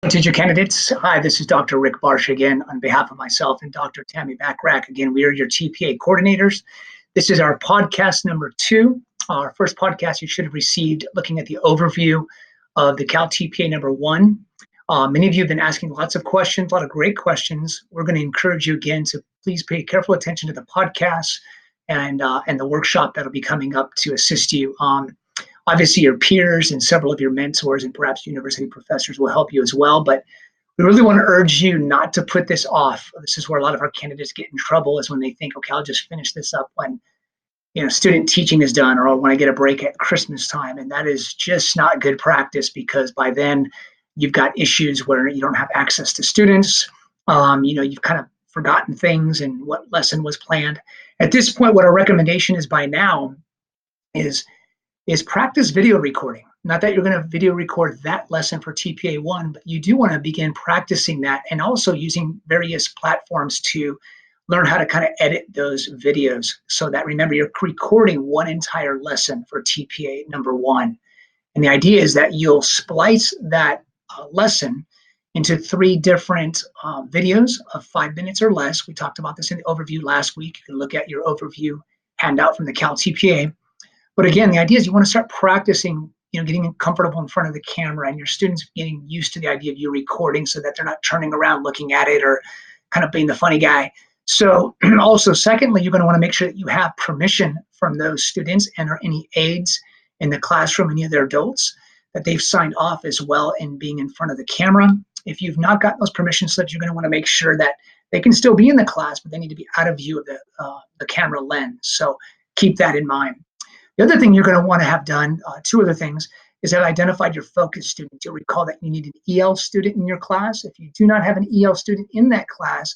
Teacher candidates, hi, this is Dr. Rick Barsh again on behalf of myself and Dr. Tammy Backrack. Again, we are your TPA coordinators. This is our podcast number 2. Our first podcast you should have received looking at the overview of the Cal TPA number 1. Many of you have been asking lots of questions, a lot of great questions. We're going to encourage you again to please pay careful attention to the podcast and the workshop that'll be coming up to assist you. Obviously, your peers and several of your mentors and perhaps university professors will help you as well. But we really want to urge you not to put this off. This is where a lot of our candidates get in trouble, is when they think, okay, I'll just finish this up when student teaching is done, or when I get a break at Christmas time. And that is just not good practice, because by then you've got issues where you don't have access to students. You've kind of forgotten things and what lesson was planned. At this point, what our recommendation is by now is practice video recording. Not that you're going to video record that lesson for TPA 1, but you do want to begin practicing that, and also using various platforms to learn how to kind of edit those videos, so that, remember, you're recording one entire lesson for TPA number 1. And the idea is that you'll splice that lesson into 3 different videos of 5 minutes or less. We talked about this in the overview last week. You can look at your overview handout from the Cal TPA. But again, the idea is you want to start practicing, getting comfortable in front of the camera, and your students getting used to the idea of you recording, so that they're not turning around looking at it or kind of being the funny guy. So also, secondly, you're going to want to make sure that you have permission from those students and or any aides in the classroom, any of their adults, that they've signed off as well in being in front of the camera. If you've not got those permission slips, you're going to want to make sure that they can still be in the class, but they need to be out of view of the camera lens. So keep that in mind. The other thing you're going to want to have done, 2 other things, is have identified your focus students. You'll recall that you need an EL student in your class. If you do not have an EL student in that class,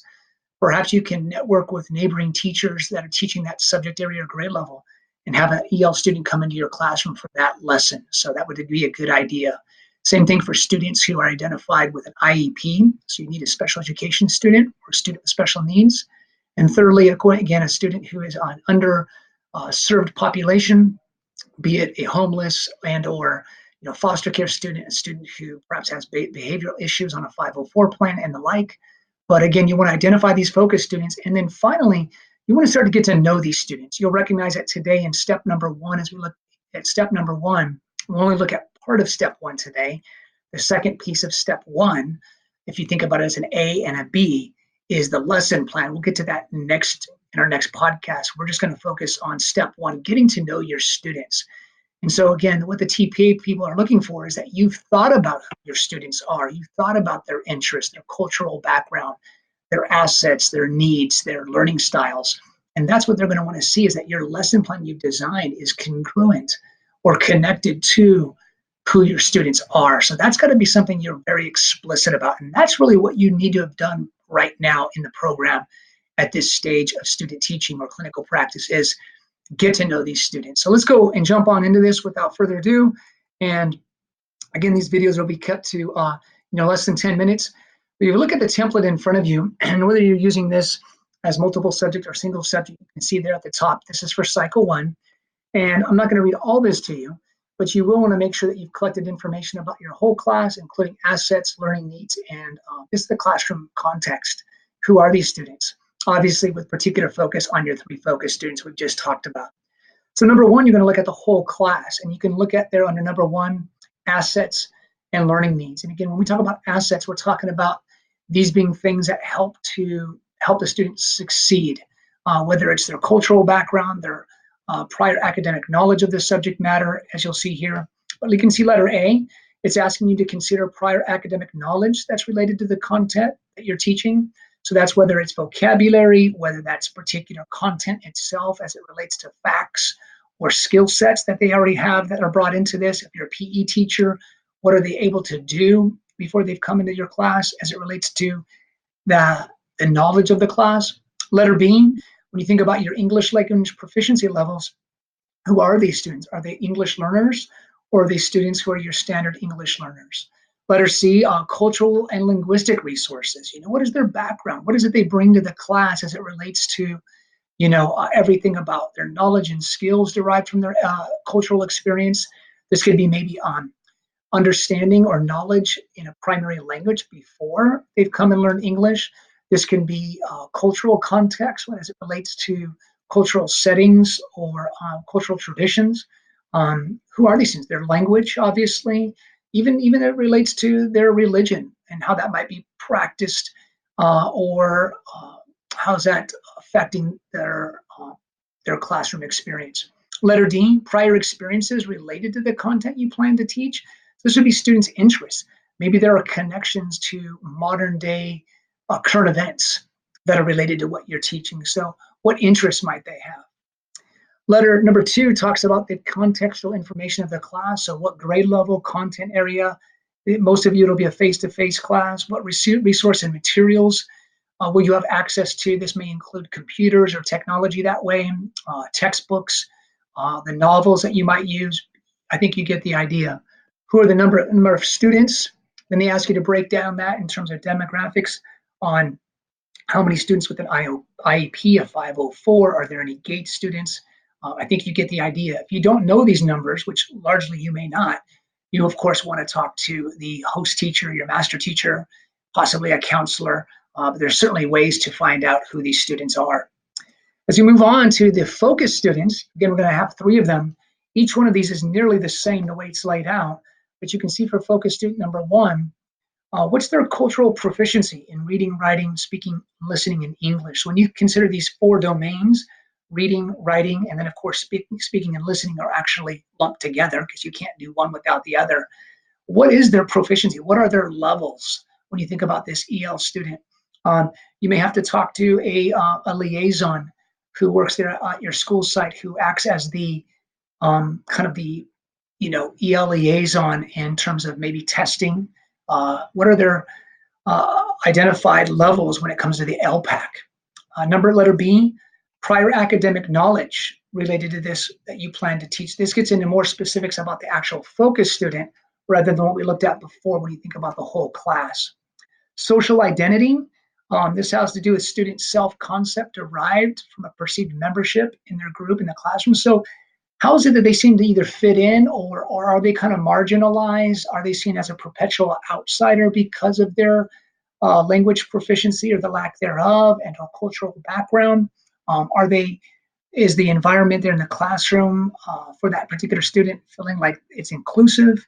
perhaps you can network with neighboring teachers that are teaching that subject area or grade level and have an EL student come into your classroom for that lesson. So that would be a good idea. Same thing for students who are identified with an IEP. So you need a special education student or a student with special needs. And thirdly, again, a student who is on served population, be it a homeless and or foster care student, a student who perhaps has behavioral issues on a 504 plan and the like. But again, you want to identify these focus students. And then finally, you want to start to get to know these students. You'll recognize that today in step number 1, as we look at step number 1, we'll only look at part of step 1 today. The second piece of step 1, if you think about it as an A and a B, is the lesson plan. We'll get to that in our next podcast. We're just going to focus on step 1, getting to know your students. And so again, what the TPA people are looking for is that you've thought about who your students are. You've thought about their interests, their cultural background, their assets, their needs, their learning styles. And that's what they're going to want to see, is that your lesson plan you've designed is congruent or connected to who your students are. So that's got to be something you're very explicit about. And that's really what you need to have done right now in the program at this stage of student teaching or clinical practice, is get to know these students. So let's go and jump on into this without further ado. And again, these videos will be cut to less than 10 minutes. But you look at the template in front of you, and whether you're using this as multiple subject or single subject, you can see there at the top, this is for cycle 1. And I'm not going to read all this to you, but you will want to make sure that you've collected information about your whole class, including assets, learning needs, and this is the classroom context. Who are these students? Obviously, with particular focus on your 3 focus students we've just talked about. So number 1, you're going to look at the whole class, and you can look at there under number 1, assets and learning needs. And again, when we talk about assets, we're talking about these being things that help the students succeed, whether it's their cultural background, their prior academic knowledge of the subject matter, as you'll see here. But you can see letter A, it's asking you to consider prior academic knowledge that's related to the content that you're teaching. So that's whether it's vocabulary, whether that's particular content itself as it relates to facts or skill sets that they already have that are brought into this. If you're a PE teacher, what are they able to do before they've come into your class as it relates to the knowledge of the class? Letter B, when you think about your English language proficiency levels, who are these students? Are they English learners, or are they students who are your standard English learners? Letter C, cultural and linguistic resources. What is their background? What is it they bring to the class as it relates to, everything about their knowledge and skills derived from their cultural experience? This could be maybe on understanding or knowledge in a primary language before they've come and learned English. This can be cultural context as it relates to cultural settings or cultural traditions. Who are these things? Their language, obviously, even it relates to their religion and how that might be practiced, or how's that affecting their classroom experience. Letter D, prior experiences related to the content you plan to teach. This would be students' interests. Maybe there are connections to modern day current events that are related to what you're teaching. So what interests might they have? Letter number 2 talks about the contextual information of the class. So what grade level, content area. Most of you, it'll be a face-to-face class. What resource and materials will you have access to? This may include computers or technology that way, textbooks, the novels that you might use. I think you get the idea. Who are the number of students? Then they ask you to break down that in terms of demographics on how many students with an IEP of 504. Are there any GATE students? I think you get the idea. If you don't know these numbers, which largely you may not, you of course want to talk to the host teacher, your master teacher, possibly a counselor. But there's certainly ways to find out who these students are. As we move on to the focus students, again, we're going to have 3 of them. Each one of these is nearly the same the way it's laid out. But you can see for focus student number 1, what's their cultural proficiency in reading, writing, speaking, listening in English? When you consider these 4 domains, reading, writing, and then of course speaking and listening are actually lumped together because you can't do one without the other. What is their proficiency? What are their levels when you think about this EL student? You may have to talk to a liaison who works there at your school site, who acts as the kind of the EL liaison in terms of maybe testing. What are their identified levels when it comes to the LPAC? Letter B, prior academic knowledge related to this that you plan to teach. This gets into more specifics about the actual focus student rather than what we looked at before when you think about the whole class. Social identity, this has to do with student self-concept derived from a perceived membership in their group in the classroom. So how is it that they seem to either fit in or are they kind of marginalized? Are they seen as a perpetual outsider because of their language proficiency or the lack thereof and or cultural background? Is the environment there in the classroom for that particular student feeling like it's inclusive?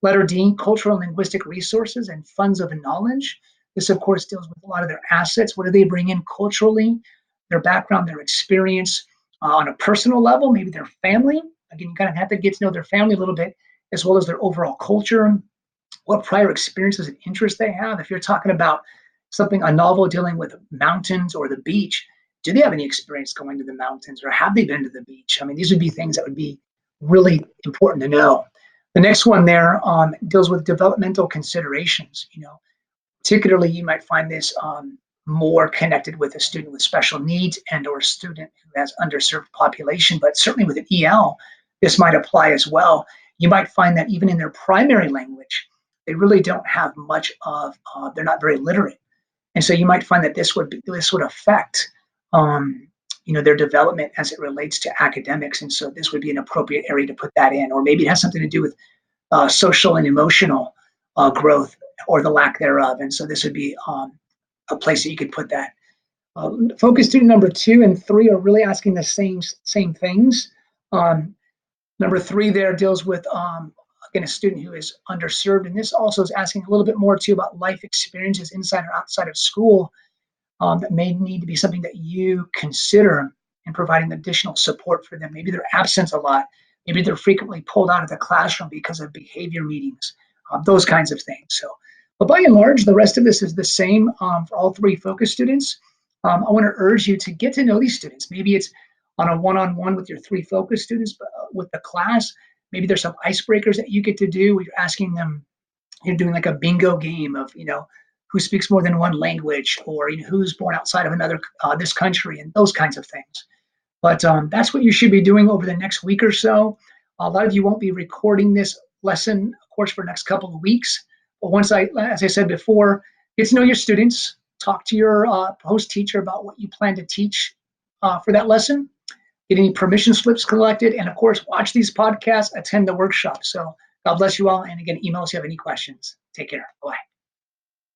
Letter D, cultural and linguistic resources and funds of knowledge. This, of course, deals with a lot of their assets. What do they bring in culturally, their background, their experience on a personal level, maybe their family. Again, you kind of have to get to know their family a little bit, as well as their overall culture, what prior experiences and interests they have. If you're talking about a novel dealing with mountains or the beach, do they have any experience going to the mountains or have they been to the beach? I mean, these would be things that would be really important to know. The next one there deals with developmental considerations. Particularly you might find this more connected with a student with special needs and or a student who has underserved population, but certainly with an EL, this might apply as well. You might find that even in their primary language, they really don't have much of, they're not very literate. And so you might find that this would affect their development as it relates to academics. And so this would be an appropriate area to put that in, or maybe it has something to do with social and emotional growth or the lack thereof. And so this would be a place that you could put that. Focus student number 2 and 3 are really asking the same things. Number 3 there deals with, again, a student who is underserved. And this also is asking a little bit more too about life experiences inside or outside of school that may need to be something that you consider in providing additional support for them. Maybe they're absent a lot. Maybe they're frequently pulled out of the classroom because of behavior meetings, those kinds of things. So, but by and large, the rest of this is the same for all 3 focus students. I want to urge you to get to know these students. Maybe it's on a one-on-one with your 3 focus students, but with the class. Maybe there's some icebreakers that you get to do where you're asking them, you're doing like a bingo game of, who speaks more than one language, or who's born outside of this country, and those kinds of things. But that's what you should be doing over the next week or so. A lot of you won't be recording this lesson, of course, for the next couple of weeks. But as I said before, get to know your students, talk to your host teacher about what you plan to teach for that lesson, get any permission slips collected, and of course, watch these podcasts, attend the workshop. So God bless you all. And again, email us if you have any questions. Take care. Bye.